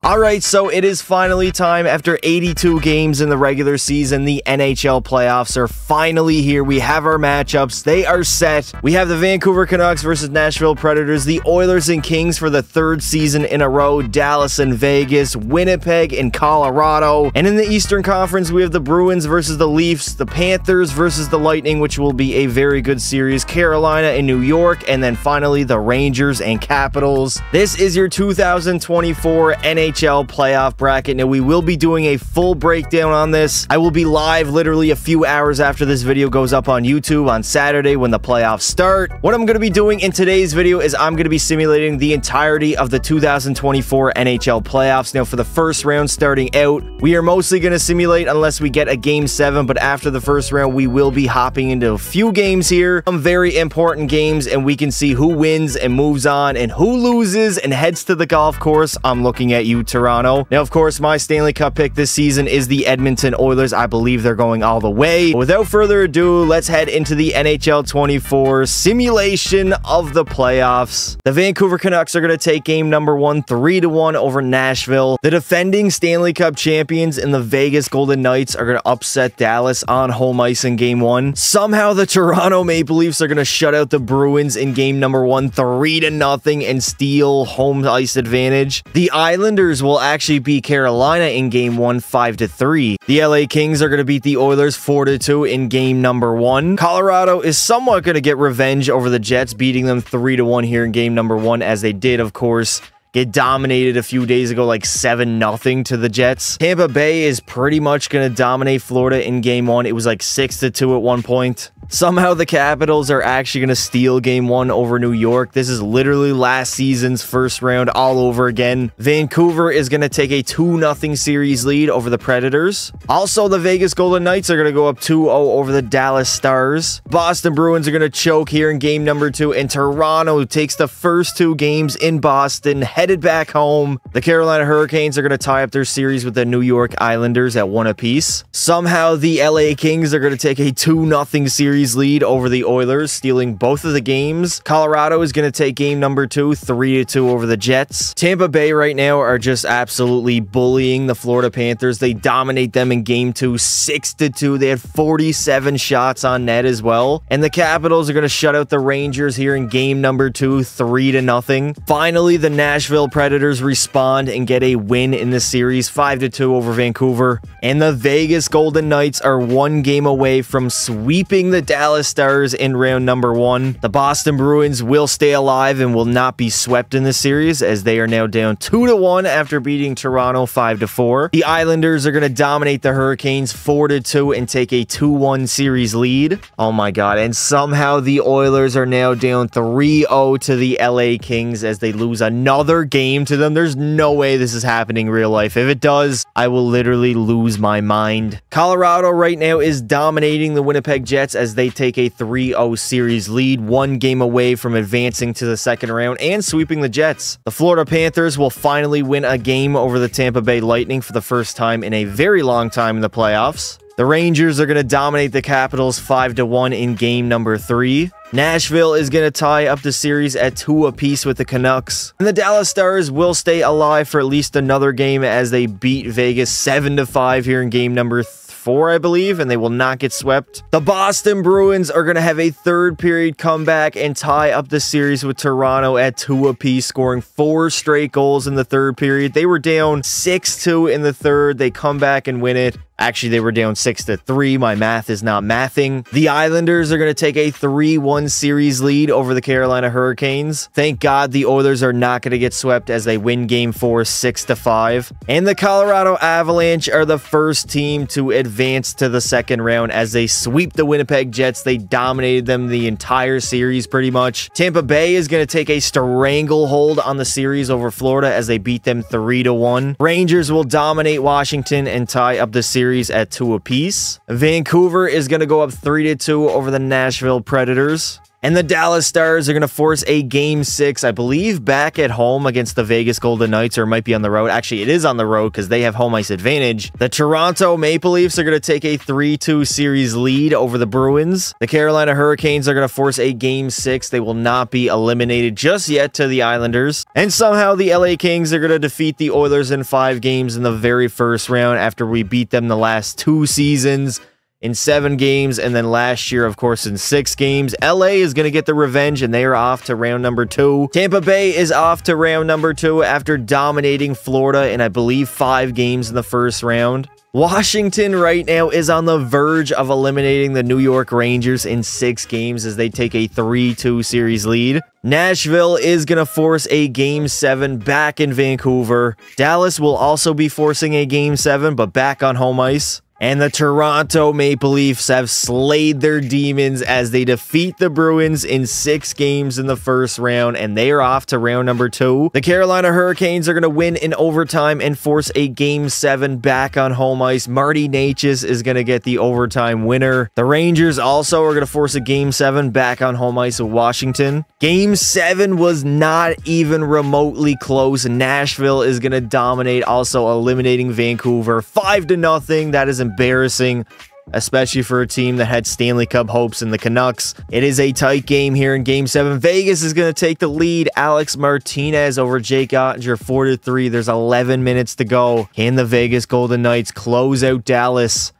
Alright, so it is finally time. After 82 games in the regular season, the NHL playoffs are finally here. We have our matchups. They are set. We have the Vancouver Canucks versus Nashville Predators, the Oilers and Kings for the third season in a row, Dallas and Vegas, Winnipeg and Colorado. And in the Eastern Conference, we have the Bruins versus the Leafs, the Panthers versus the Lightning, which will be a very good series, Carolina and New York, and then finally the Rangers and Capitals. This is your 2024 NHL playoff bracket. Now, we will be doing a full breakdown on this. I will be live literally a few hours after this video goes up on YouTube on Saturday when the playoffs start. What I'm going to be doing in today's video is I'm going to be simulating the entirety of the 2024 NHL playoffs. Now, for the first round starting out, we are mostly going to simulate unless we get a Game 7, but after the first round, we will be hopping into a few games here, some very important games, and we can see who wins and moves on and who loses and heads to the golf course. I'm looking at you, Toronto. Now, of course, my Stanley Cup pick this season is the Edmonton Oilers. I believe they're going all the way. Without further ado, let's head into the NHL 24 simulation of the playoffs. The Vancouver Canucks are going to take game number 1 3-1 over Nashville. The defending Stanley Cup champions in the Vegas Golden Knights are going to upset Dallas on home ice in game 1. Somehow the Toronto Maple Leafs are going to shut out the Bruins in game number 1 3-0 and steal home ice advantage. The Islanders will actually beat Carolina in game 1 5-3. The LA Kings are going to beat the Oilers 4-2 in game number 1. Colorado is somewhat going to get revenge over the Jets, beating them 3-1 here in game number 1, as they did, of course, get dominated a few days ago, like 7-0 to the Jets. Tampa Bay is pretty much going to dominate Florida in game 1. It was like 6-2 at one point. Somehow the Capitals are actually going to steal game 1 over New York. This is literally last season's first round all over again. Vancouver is going to take a 2-0 series lead over the Predators. Also, the Vegas Golden Knights are going to go up 2-0 over the Dallas Stars. Boston Bruins are going to choke here in game number 2, and Toronto takes the first 2 games in Boston, headed back home. The Carolina Hurricanes are going to tie up their series with the New York Islanders at 1 apiece. Somehow the LA Kings are going to take a 2-0 series lead over the Oilers, stealing both of the games. Colorado is going to take game number 2 3-2 over the Jets. Tampa Bay right now are just absolutely bullying the Florida Panthers. They dominate them in game 2 6-2. They had 47 shots on net as well. And the Capitals are going to shut out the Rangers here in game number 2 3-0. Finally, the Nashville Predators respond and get a win in the series 5-2 over Vancouver. And the Vegas Golden Knights are 1 game away from sweeping the Dallas Stars in round number 1. The Boston Bruins will stay alive and will not be swept in the series, as they are now down 2-1 after beating Toronto 5-4. The Islanders are going to dominate the Hurricanes 4-2 and take a 2-1 series lead. Oh my god, and somehow the Oilers are now down 3-0 to the LA Kings as they lose another game to them. There's no way this is happening in real life. If it does, I will literally lose my mind. Colorado right now is dominating the Winnipeg Jets as they take a 3-0 series lead, 1 game away from advancing to the second round and sweeping the Jets. The Florida Panthers will finally win a game over the Tampa Bay Lightning for the first time in a very long time in the playoffs. The Rangers are going to dominate the Capitals 5-1 in game number 3. Nashville is going to tie up the series at 2 apiece with the Canucks. And the Dallas Stars will stay alive for at least another game as they beat Vegas 7-5 here in game number 4, I believe, and they will not get swept. The Boston Bruins are going to have a third period comeback and tie up the series with Toronto at 2 apiece, scoring 4 straight goals in the third period. They were down 6-2 in the third. They come back and win it. Actually, they were down 6-3. My math is not mathing. The Islanders are going to take a 3-1 series lead over the Carolina Hurricanes. Thank God the Oilers are not going to get swept as they win game 4 6-5. And the Colorado Avalanche are the first team to advance to the second round as they sweep the Winnipeg Jets. They dominated them the entire series pretty much. Tampa Bay is going to take a stranglehold on the series over Florida as they beat them 3-1. Rangers will dominate Washington and tie up the series at 2 apiece. Vancouver is going to go up 3-2 over the Nashville Predators. And the Dallas Stars are going to force a Game 6, I believe, back at home against the Vegas Golden Knights, or it might be on the road. Actually, it is on the road because they have home ice advantage. The Toronto Maple Leafs are going to take a 3-2 series lead over the Bruins. The Carolina Hurricanes are going to force a Game 6. They will not be eliminated just yet to the Islanders. And somehow the LA Kings are going to defeat the Oilers in 5 games in the very first round after we beat them the last 2 seasons. In 7 games, and then last year, of course, in 6 games. LA is going to get the revenge, and they are off to round number 2. Tampa Bay is off to round number 2 after dominating Florida in, I believe, 5 games in the first round. Washington right now is on the verge of eliminating the New York Rangers in 6 games as they take a 3-2 series lead. Nashville is going to force a Game 7 back in Vancouver. Dallas will also be forcing a Game 7, but back on home ice. And the Toronto Maple Leafs have slayed their demons as they defeat the Bruins in 6 games in the first round, and they are off to round number 2. The Carolina Hurricanes are going to win in overtime and force a Game 7 back on home ice. Marty Necas is going to get the overtime winner. The Rangers also are going to force a Game 7 back on home ice with Washington. Game 7 was not even remotely close. Nashville is going to dominate, also eliminating Vancouver 5-0. That is embarrassing, especially for a team that had Stanley Cup hopes in the Canucks. It is a tight game here in Game 7. Vegas is going to take the lead. Alex Martinez over Jake Ottinger 4-3. There's 11 minutes to go. Can the Vegas Golden Knights close out Dallas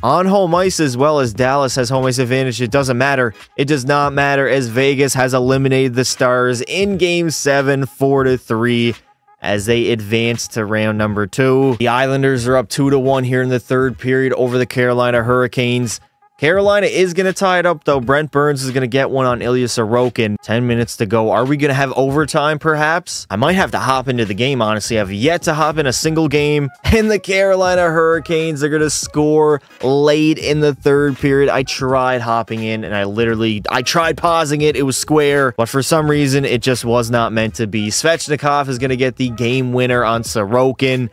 on home ice, as well as Dallas has home ice advantage? It doesn't matter. It does not matter, as Vegas has eliminated the Stars in Game 7 4-3. As they advance to round number 2. The Islanders are up 2-1 here in the third period over the Carolina Hurricanes. Carolina is going to tie it up, though. Brent Burns is going to get one on Ilya Sorokin. 10 minutes to go. Are we going to have overtime, perhaps? I might have to hop into the game, honestly. I've yet to hop in a single game. And the Carolina Hurricanes are going to score late in the third period. I tried hopping in, and I tried pausing it. It was square, but for some reason, it just was not meant to be. Svechnikov is going to get the game winner on Sorokin.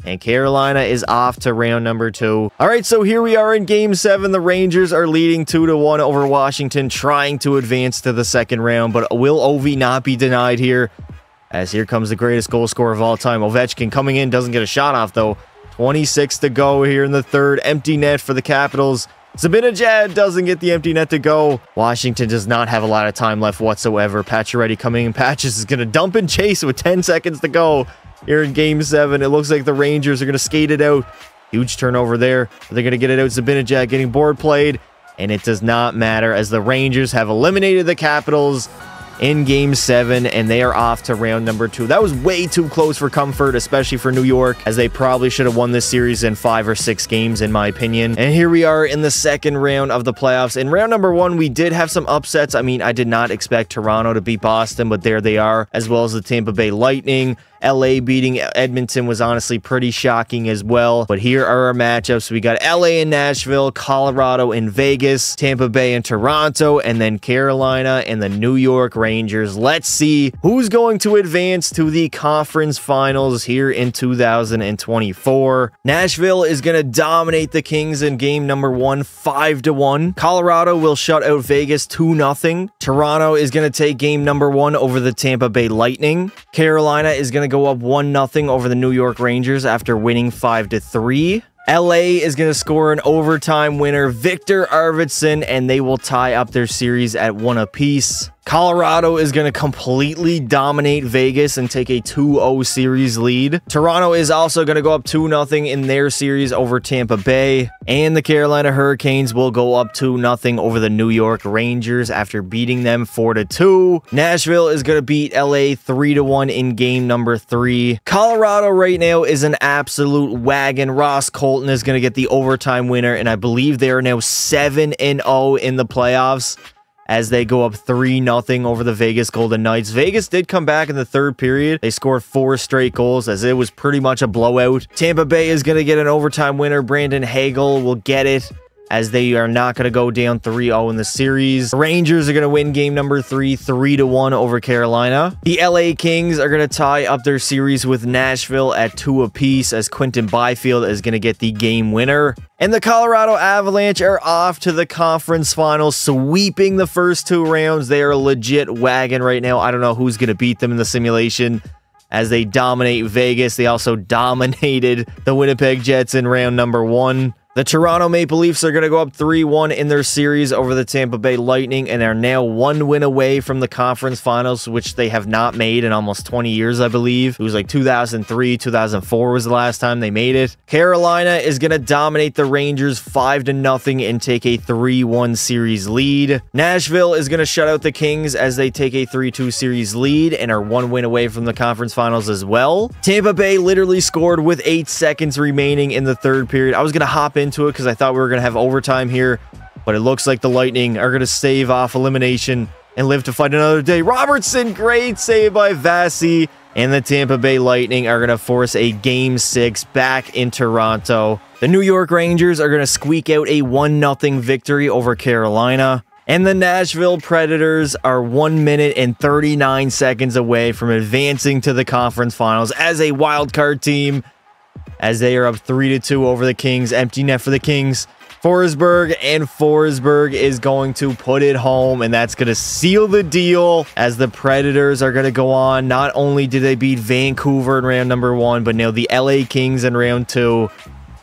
And Carolina is off to round number 2. All right, so here we are in Game 7. The Rangers are leading 2-1 over Washington, trying to advance to the second round. But will Ovi not be denied here? As here comes the greatest goal scorer of all time. Ovechkin coming in, doesn't get a shot off, though. 26 to go here in the third. Empty net for the Capitals. Zibanejad doesn't get the empty net to go. Washington does not have a lot of time left whatsoever. Pacioretty coming in. Patches is going to dump and chase with 10 seconds to go. Here in Game 7, it looks like the Rangers are going to skate it out. Huge turnover there. They're going to get it out. Zibanejad getting board played, and it does not matter as the Rangers have eliminated the Capitals in Game 7, and they are off to round number 2. That was way too close for comfort, especially for New York, as they probably should have won this series in 5 or 6 games, in my opinion. And here we are in the second round of the playoffs. In round number 1, we did have some upsets. I mean, I did not expect Toronto to beat Boston, but there they are, as well as the Tampa Bay Lightning. LA beating Edmonton was honestly pretty shocking as well. But here are our matchups. We got LA and Nashville, Colorado and Vegas, Tampa Bay and Toronto, and then Carolina and the New York Rangers. Let's see who's going to advance to the conference finals here in 2024. Nashville is going to dominate the Kings in game number 1, 5-1. Colorado will shut out Vegas 2-0. Toronto is going to take game number 1 over the Tampa Bay Lightning. Carolina is going to go up 1-0 over the New York Rangers after winning 5-3. LA is going to score an overtime winner, Victor Arvidsson, and they will tie up their series at 1 apiece. Colorado is going to completely dominate Vegas and take a 2-0 series lead. Toronto is also going to go up 2-0 in their series over Tampa Bay. And the Carolina Hurricanes will go up 2-0 over the New York Rangers after beating them 4-2. Nashville is going to beat LA 3-1 in game number 3. Colorado right now is an absolute wagon. Ross Colton is going to get the overtime winner, and I believe they are now 7-0 in the playoffs, as they go up 3-0 over the Vegas Golden Knights. Vegas did come back in the third period. They scored 4 straight goals, as it was pretty much a blowout. Tampa Bay is going to get an overtime winner. Brandon Hagel will get it as they are not going to go down 3-0 in the series. The Rangers are going to win game number 3, 3-1 over Carolina. The LA Kings are going to tie up their series with Nashville at 2 apiece, as Quinton Byfield is going to get the game winner. And the Colorado Avalanche are off to the conference finals, sweeping the first 2 rounds. They are a legit wagon right now. I don't know who's going to beat them in the simulation, as they dominate Vegas. They also dominated the Winnipeg Jets in round number 1. The Toronto Maple Leafs are going to go up 3-1 in their series over the Tampa Bay Lightning and are now 1 win away from the conference finals, which they have not made in almost 20 years, I believe. It was like 2003, 2004 was the last time they made it. Carolina is going to dominate the Rangers 5-0 and take a 3-1 series lead. Nashville is going to shut out the Kings as they take a 3-2 series lead and are 1 win away from the conference finals as well. Tampa Bay literally scored with 8 seconds remaining in the 3rd period. I was going to hop into it because I thought we were going to have overtime here, but it looks like the Lightning are going to stave off elimination and live to fight another day. Robertson, great save by Vasi, and the Tampa Bay Lightning are going to force a Game 6 back in Toronto. The New York Rangers are going to squeak out a 1-0 victory over Carolina, and the Nashville Predators are 1 minute and 39 seconds away from advancing to the conference finals as a wild card team, as they are up 3-2 over the Kings. Empty net for the Kings. Forsberg is going to put it home, and that's going to seal the deal, as the Predators are going to go on. Not only did they beat Vancouver in round number 1, but now the LA Kings in round 2.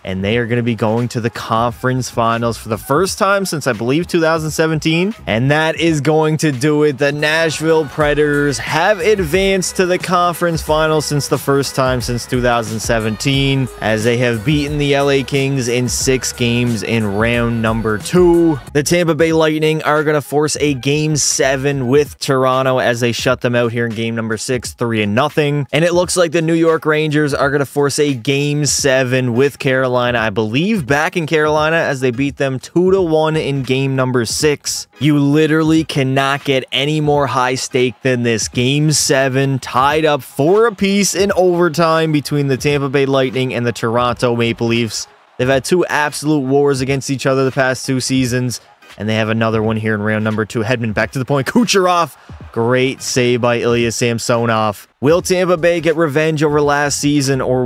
And they are going to be going to the conference finals for the first time since, I believe, 2017. And that is going to do it. The Nashville Predators have advanced to the conference finals since the first time since 2017, as they have beaten the LA Kings in 6 games in round number 2. The Tampa Bay Lightning are going to force a Game 7 with Toronto as they shut them out here in game number 6, 3-0. And it looks like the New York Rangers are going to force a Game 7 with Carolina, I believe, back in Carolina, as they beat them 2-1 in game number 6. You literally cannot get any more high stake than this. Game 7 tied up 4 apiece in overtime between the Tampa Bay Lightning and the Toronto Maple Leafs. They've had 2 absolute wars against each other the past 2 seasons, and they have another one here in round number 2. Hedman back to the point. Kucherov, great save by Ilya Samsonov. Will Tampa Bay get revenge over last season, or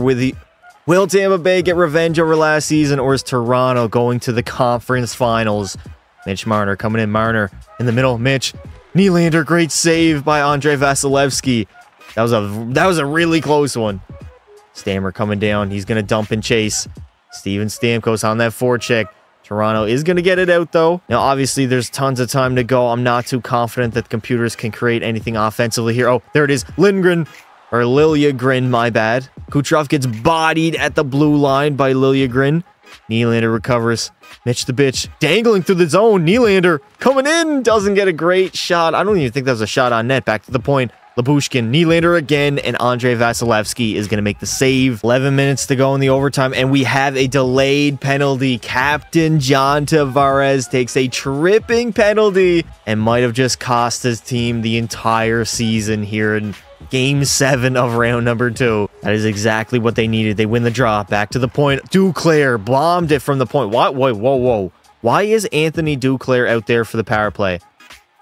Will Tampa Bay get revenge over last season, or is Toronto going to the conference finals? Mitch Marner coming in. Marner in the middle. Mitch. Nylander, great save by Andrei Vasilevsky. That was a really close one. Stammer coming down. He's going to dump and chase. Steven Stamkos on that forecheck. Toronto is going to get it out, though. Now, obviously, there's tons of time to go. I'm not too confident that the computers can create anything offensively here. Oh, there it is. Lindgren. Or Liljegren, my bad. Kucherov gets bodied at the blue line by Liljegren. Nylander recovers. Mitch the bitch dangling through the zone. Nylander coming in. Doesn't get a great shot. I don't even think that was a shot on net. Back to the point. Labushkin, Nylander again, and Andrei Vasilevsky is going to make the save. 11 minutes to go in the overtime, and we have a delayed penalty. Captain John Tavares takes a tripping penalty and might have just cost his team the entire season here in Game 7 of round number 2. That is exactly what they needed. They win the draw. Back to the point. Duclair bombed it from the point. What? Wait, whoa. Why is Anthony Duclair out there for the power play?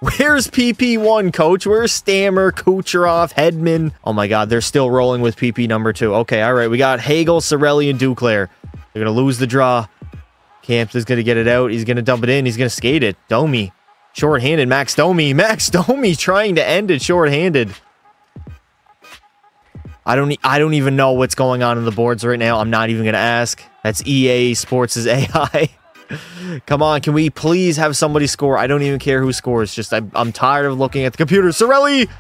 Where's PP1, coach? Where's Stammer, Kucherov, Hedman? Oh my god, they're still rolling with PP number 2. Okay, all right. We got Hagel, Cirelli, and Duclair. They're going to lose the draw. Camps is going to get it out. He's going to dump it in. He's going to skate it. Domi. Short-handed. Max Domi. Max Domi trying to end it short-handed. I don't even know what's going on in the boards right now. I'm not even going to ask. That's EA Sports' AI. Come on, can we please have somebody score? I don't even care who scores. Just I'm tired of looking at the computer. Cirelli!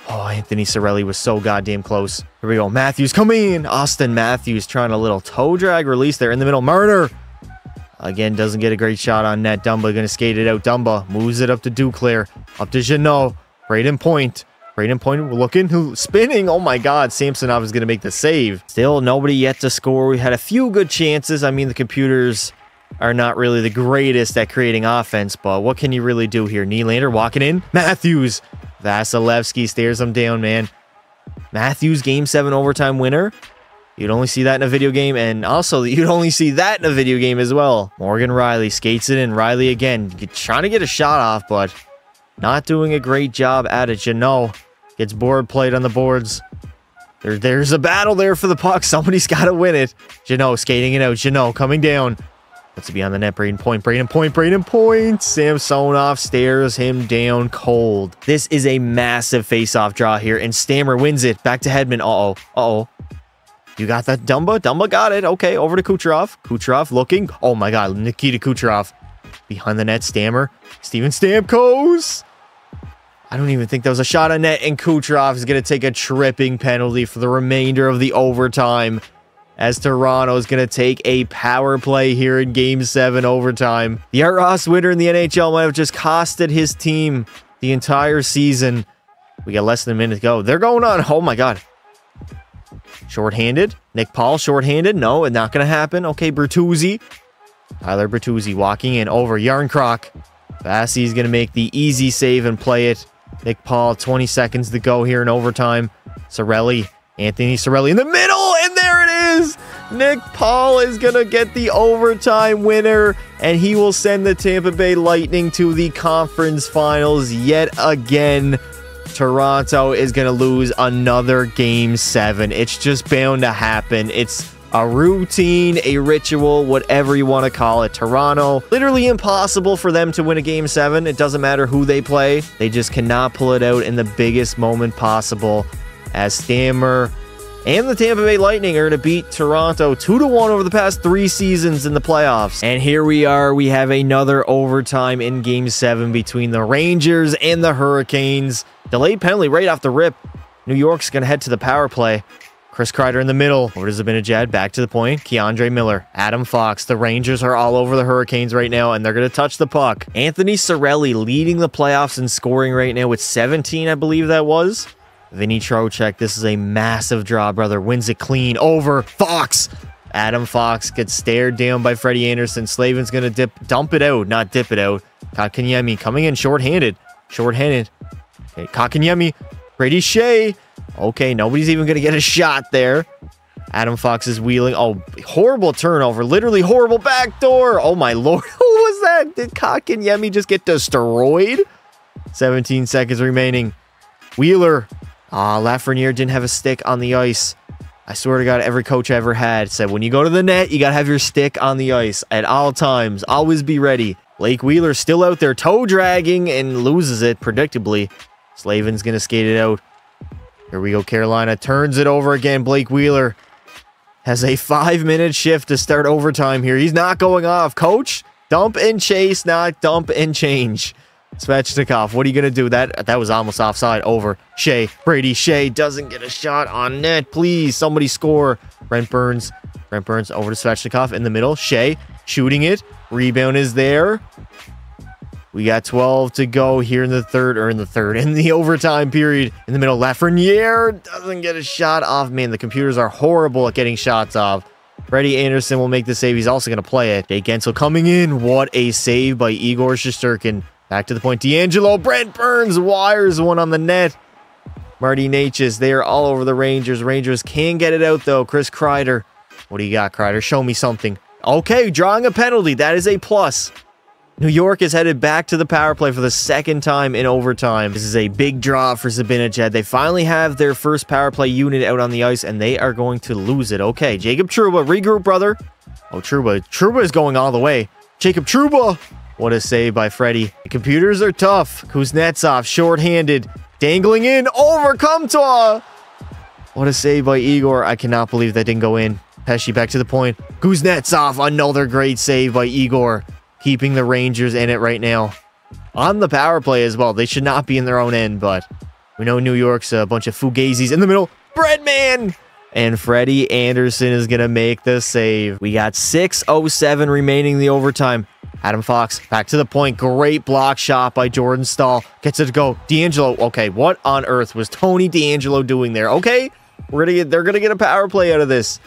Oh, Anthony Cirelli was so goddamn close. Here we go. Matthews coming in. Austin Matthews trying a little toe drag release there in the middle. Marner. Again, doesn't get a great shot on net. Dumba going to skate it out. Dumba moves it up to Duclair. Up to Jeannot. Braden Point. Braden Point looking, spinning. Oh my god, Samsonov is going to make the save. Still, nobody yet to score. We had a few good chances. I mean, the computers are not really the greatest at creating offense, but what can you really do here? Nylander walking in. Matthews. Vasilevsky stares him down, man. Matthews, Game 7 overtime winner. You'd only see that in a video game, and also you'd only see that in a video game as well. Morgan Riley skates it in. Riley again, trying to get a shot off, but not doing a great job at it. Jeannot gets board played on the boards. There's a battle there for the puck. Somebody's got to win it. Jeannot skating it out. Jeannot coming down. What's it be on the net? Braden Point. Samsonov stares him down cold. This is a massive face-off draw here, and Stammer wins it. Back to Hedman. Uh-oh. You got that, Dumba? Dumba got it. Okay, over to Kucherov. Kucherov looking. Oh my God, Nikita Kucherov. Behind the net, Stammer. Steven Stamkos. I don't even think that was a shot on net, and Kucherov is going to take a tripping penalty for the remainder of the overtime, as Toronto is going to take a power play here in Game 7 overtime. The Art Ross winner in the NHL might have just costed his team the entire season. We got less than a minute to go. They're going on. Oh my God. Shorthanded. Nick Paul shorthanded. No, it's not going to happen. Okay, Bertuzzi. Tyler Bertuzzi walking in over Yarncroc. Bassey's going to make the easy save and play it. Nick Paul, 20 seconds to go here in overtime. Cirelli, Anthony Cirelli in the middle, and there it is! Nick Paul is going to get the overtime winner, and he will send the Tampa Bay Lightning to the conference finals yet again. Toronto is going to lose another Game 7. It's just bound to happen. It's a routine, a ritual, whatever you want to call it. Toronto, literally impossible for them to win a Game 7. It doesn't matter who they play. They just cannot pull it out in the biggest moment possible, as Stammer and the Tampa Bay Lightning are to beat Toronto 2-1 over the past 3 seasons in the playoffs. And here we are. We have another overtime in Game 7 between the Rangers and the Hurricanes. Delayed penalty right off the rip. New York's going to head to the power play. Chris Kreider in the middle. Over to Zibanejad. Back to the point. Keandre Miller. Adam Fox. The Rangers are all over the Hurricanes right now, and they're going to touch the puck. Anthony Cirelli leading the playoffs in scoring right now with 17, I believe that was. Vinny Trocheck. This is a massive draw, brother. Wins it clean over Fox. Adam Fox gets stared down by Freddie Anderson. Slavin's going to dump it out, not dip it out. Kotkaniemi coming in shorthanded. Okay, Kotkaniemi. Brady Shea. Okay, nobody's even going to get a shot there. Adam Fox is wheeling. Oh, horrible turnover. Literally horrible backdoor. Oh, my Lord. Who was that? Did Kotkaniemi just get destroyed? 17 seconds remaining. Wheeler. Lafreniere didn't have a stick on the ice. I swear to God, every coach I ever had said, when you go to the net, you got to have your stick on the ice at all times. Always be ready. Blake Wheeler still out there toe dragging and loses it predictably. Slavin's going to skate it out. Here we go, Carolina turns it over again. Blake Wheeler has a 5-minute shift to start overtime here. He's not going off. Coach, dump and chase, not dump and change. Svechnikov, what are you going to do? That was almost offside. Over. Shea, Brady Shea doesn't get a shot on net. Please, somebody score. Brent Burns over to Svechnikov in the middle. Shea shooting it. Rebound is there. We got 12 to go here in the overtime period. In the middle, Lafreniere doesn't get a shot off. Man, the computers are horrible at getting shots off. Freddie Anderson will make the save. He's also going to play it. Jake Gensel coming in. What a save by Igor Shesterkin. Back to the point. D'Angelo. Brent Burns wires one on the net. Marty Necas. They are all over the Rangers. Rangers can get it out, though. Chris Kreider. What do you got, Kreider? Show me something. Okay, drawing a penalty. That is a plus. New York is headed back to the power play for the second time in overtime. This is a big draw for Zibanejad. They finally have their first power play unit out on the ice, and they are going to lose it. Okay, Jacob Trouba, regroup, brother. Oh, Trouba is going all the way. Jacob Trouba. What a save by Freddie. The computers are tough. Kuznetsov, shorthanded, dangling in, over Comtois. What a save by Igor. I cannot believe that didn't go in. Pesci back to the point. Kuznetsov, another great save by Igor. Keeping the Rangers in it right now. On the power play as well. They should not be in their own end, but we know New York's a bunch of fugazis in the middle. Breadman! And Freddie Anderson is going to make the save. We got 6:07 remaining in the overtime. Adam Fox back to the point. Great block shot by Jordan Stahl. Gets it to go. D'Angelo. Okay, what on earth was Tony D'Angelo doing there? Okay, they're going to get a power play out of this.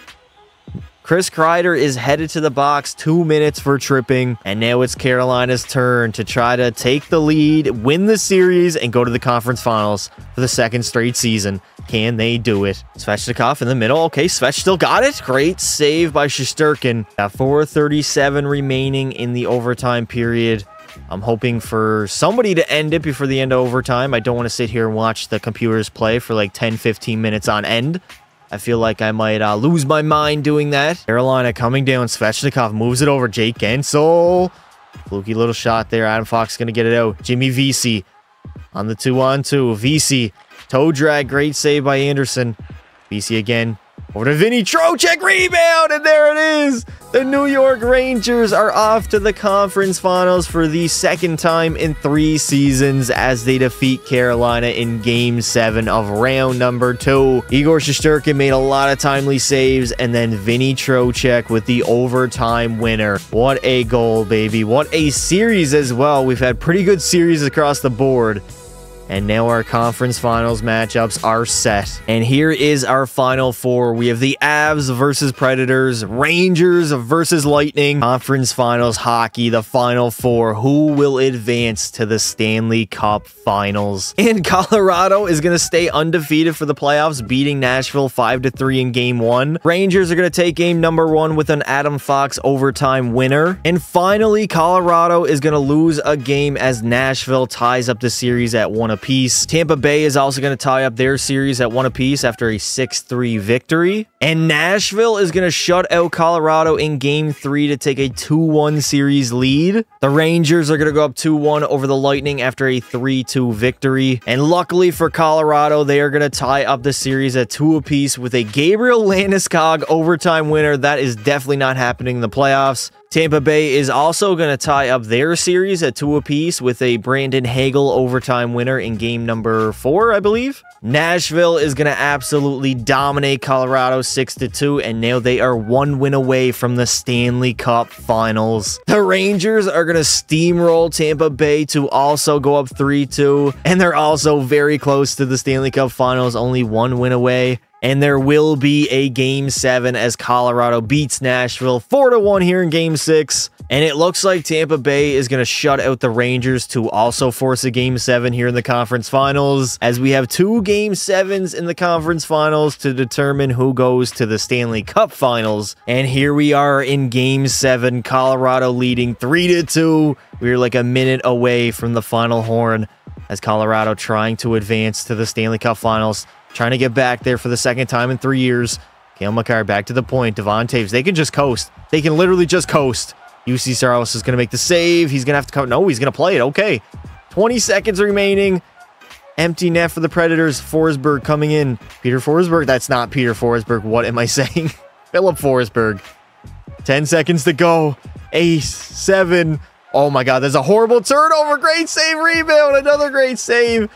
Chris Kreider is headed to the box, 2 minutes for tripping, and now it's Carolina's turn to try to take the lead, win the series, and go to the conference finals for the second straight season. Can they do it? Svechnikov in the middle. Okay, Svech still got it. Great save by Shesterkin. Got 4:37 remaining in the overtime period. I'm hoping for somebody to end it before the end of overtime. I don't want to sit here and watch the computers play for like 10-15 minutes on end. I feel like I might lose my mind doing that. Carolina coming down. Svechnikov moves it over. Jake Gensel. Fluky little shot there. Adam Fox going to get it out. Jimmy Vesey on the 2-on-2. Vesey. Toe drag. Great save by Anderson. Vesey again. Over to Vinny Trocheck. Rebound. And there it is. The New York Rangers are off to the conference finals for the second time in 3 seasons as they defeat Carolina in Game 7 of round number 2. Igor Shesterkin made a lot of timely saves, and then Vinny Trocheck with the overtime winner. What a goal, baby. What a series as well. We've had pretty good series across the board. And now our conference finals matchups are set. And here is our final 4. We have the Avs versus Predators, Rangers versus Lightning, conference finals hockey, the final 4. Who will advance to the Stanley Cup finals? And Colorado is going to stay undefeated for the playoffs, beating Nashville 5-3 in game 1. Rangers are going to take game number 1 with an Adam Fox overtime winner. And finally, Colorado is going to lose a game as Nashville ties up the series at 1 apiece. Tampa Bay is also going to tie up their series at 1 apiece after a 6-3 victory. And Nashville is going to shut out Colorado in Game 3 to take a 2-1 series lead. The Rangers are going to go up 2-1 over the Lightning after a 3-2 victory. And luckily for Colorado, they are going to tie up the series at 2 apiece with a Gabriel Landeskog overtime winner. That is definitely not happening in the playoffs. Tampa Bay is also going to tie up their series at 2 apiece with a Brandon Hagel overtime winner in game number 4, I believe. Nashville is going to absolutely dominate Colorado 6-2, and now they are 1 win away from the Stanley Cup Finals. The Rangers are going to steamroll Tampa Bay to also go up 3-2, and they're also very close to the Stanley Cup Finals, only 1 win away. And there will be a Game 7 as Colorado beats Nashville 4-1 here in Game 6. And it looks like Tampa Bay is going to shut out the Rangers to also force a Game 7 here in the conference finals, as we have 2 Game 7s in the conference finals to determine who goes to the Stanley Cup Finals. And here we are in Game 7, Colorado leading 3-2. We're like a minute away from the final horn as Colorado trying to advance to the Stanley Cup Finals. Trying to get back there for the second time in 3 years. Cale Makar back to the point. Devon Taves. They can just coast. They can literally just coast. UC Saros is going to make the save. He's going to have to come. No, he's going to play it. Okay. 20 seconds remaining. Empty net for the Predators. Forsberg coming in. Peter Forsberg. That's not Peter Forsberg. What am I saying? Philip Forsberg. 10 seconds to go. Ace. 7. Oh my God. There's a horrible turnover. Great save. Rebound. Another great save.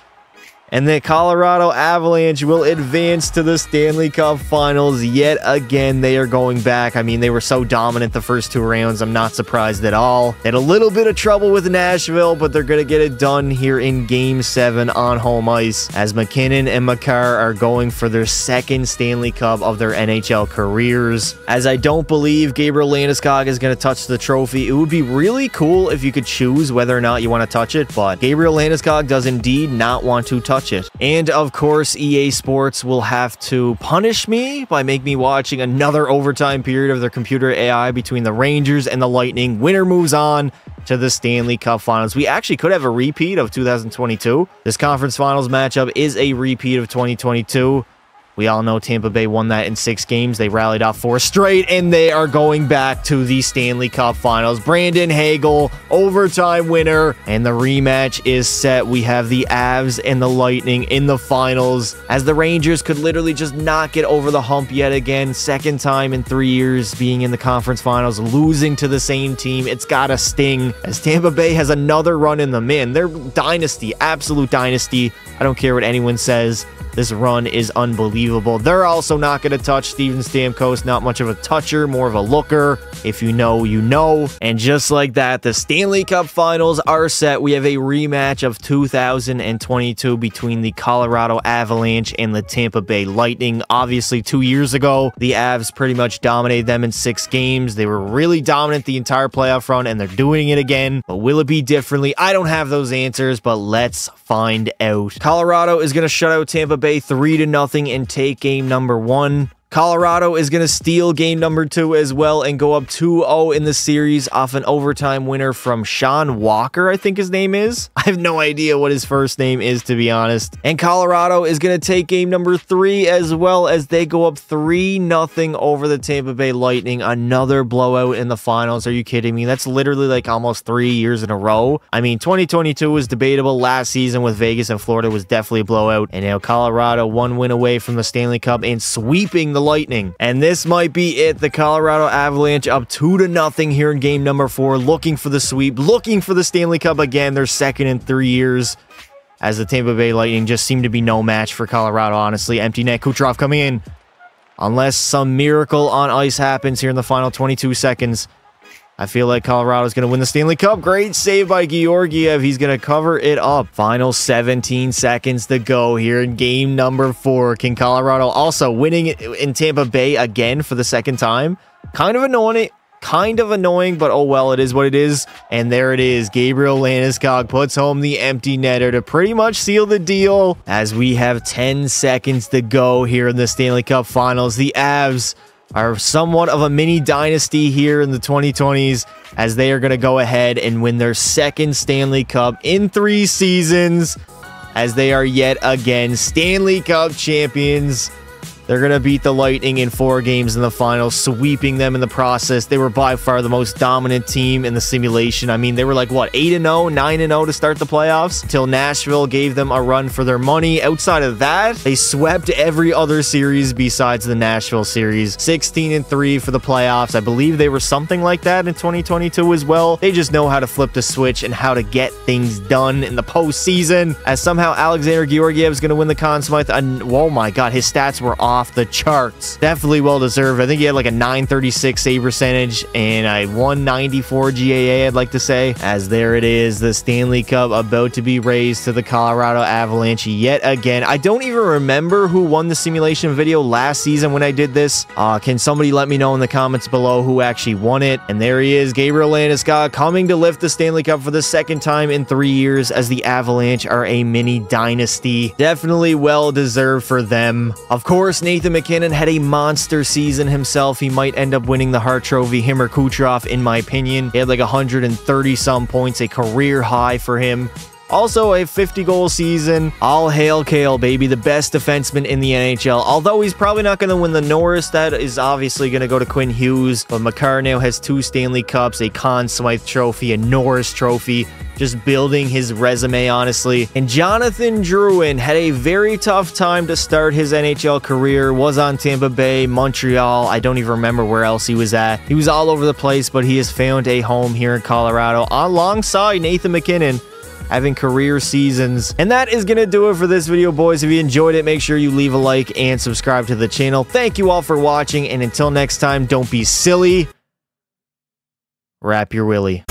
And the Colorado Avalanche will advance to the Stanley Cup Finals yet again. They are going back. I mean, they were so dominant the first 2 rounds. I'm not surprised at all. They had a little bit of trouble with Nashville, but they're going to get it done here in Game 7 on home ice as McKinnon and Makar are going for their 2nd Stanley Cup of their NHL careers. As I don't believe Gabriel Landeskog is going to touch the trophy. It would be really cool if you could choose whether or not you want to touch it, but Gabriel Landeskog does indeed not want to touch it. And of course, EA Sports will have to punish me by making me watching another overtime period of their computer AI between the Rangers and the Lightning. Winner moves on to the Stanley Cup Finals. We actually could have a repeat of 2022. This conference finals matchup is a repeat of 2022. We all know Tampa Bay won that in 6 games. They rallied off 4 straight, and they are going back to the Stanley Cup Finals. Brandon Hagel, overtime winner, and the rematch is set. We have the Avs and the Lightning in the finals, as the Rangers could literally just not get over the hump yet again. 2nd time in 3 years being in the conference finals, losing to the same team. It's gotta sting, as Tampa Bay has another run in them. Man, they're dynasty, absolute dynasty. I don't care what anyone says. This run is unbelievable. They're also not going to touch Steven Stamkos. Not much of a toucher, more of a looker. If you know, you know. And just like that, the Stanley Cup Finals are set. We have a rematch of 2022 between the Colorado Avalanche and the Tampa Bay Lightning. Obviously, 2 years ago, the Avs pretty much dominated them in 6 games. They were really dominant the entire playoff run, and they're doing it again. But will it be differently? I don't have those answers, but let's find out. Colorado is going to shut out Tampa Bay 3-0 and take game number 1. Colorado is going to steal game number 2 as well and go up 2-0 in the series off an overtime winner from Sean Walker, I think his name is. I have no idea what his first name is, to be honest. And Colorado is going to take game number 3 as well as they go up 3-0 over the Tampa Bay Lightning. Another blowout in the finals. Are you kidding me? That's literally like almost 3 years in a row. I mean, 2022 was debatable. Last season with Vegas and Florida was definitely a blowout. And now Colorado 1 win away from the Stanley Cup and sweeping the Lightning. And this might be it. The Colorado Avalanche up 2-0 here in game number 4, looking for the sweep, looking for the Stanley Cup again. They're second in 3 years, as the Tampa Bay Lightning just seem to be no match for Colorado, honestly. Empty net, Kucherov coming in. Unless some miracle on ice happens here in the final 22 seconds, I feel like Colorado is going to win the Stanley Cup. Great save by Georgiev. He's going to cover it up. Final 17 seconds to go here in game number 4. Can Colorado also winning in Tampa Bay again for the second time? Kind of annoying, but oh well, it is what it is. And there it is. Gabriel Landeskog puts home the empty netter to pretty much seal the deal as we have 10 seconds to go here in the Stanley Cup Finals. The Avs are somewhat of a mini dynasty here in the 2020s as they are going to go ahead and win their second Stanley Cup in 3 seasons as they are yet again Stanley Cup champions. They're going to beat the Lightning in 4 games in the finals, sweeping them in the process. They were by far the most dominant team in the simulation. I mean, they were like, what, 8-0, 9-0 to start the playoffs? Until Nashville gave them a run for their money. Outside of that, they swept every other series besides the Nashville series. 16-3 for the playoffs. I believe they were something like that in 2022 as well. They just know how to flip the switch and how to get things done in the postseason. As somehow Alexander Georgiev is going to win the Conn Smythe. And, oh my God, his stats were off the charts. Definitely well deserved. I think he had like a 936 save percentage and a 194 GAA, I'd like to say. As there it is, the Stanley Cup about to be raised to the Colorado Avalanche yet again. I don't even remember who won the simulation video last season when I did this. Can somebody let me know in the comments below who actually won it? And there he is, Gabriel Landeskog, coming to lift the Stanley Cup for the second time in 3 years as the Avalanche are a mini dynasty. Definitely well deserved for them. Of course, Nathan MacKinnon had a monster season himself. He might end up winning the Hart Trophy, him or Kucherov, in my opinion. He had like 130 some points, a career high for him. Also, a 50-goal season. All hail Cale, baby, the best defenseman in the NHL. Although he's probably not going to win the Norris, that is obviously going to go to Quinn Hughes. But Makar now has 2 Stanley Cups, a Conn Smythe Trophy, a Norris Trophy. Just building his resume, honestly. And Jonathan Drouin had a very tough time to start his NHL career. Was on Tampa Bay, Montreal. I don't even remember where else he was at. He was all over the place, but he has found a home here in Colorado alongside Nathan MacKinnon, having career seasons. And that is going to do it for this video, boys. If you enjoyed it, make sure you leave a like and subscribe to the channel. Thank you all for watching, and until next time, don't be silly. Wrap your willy.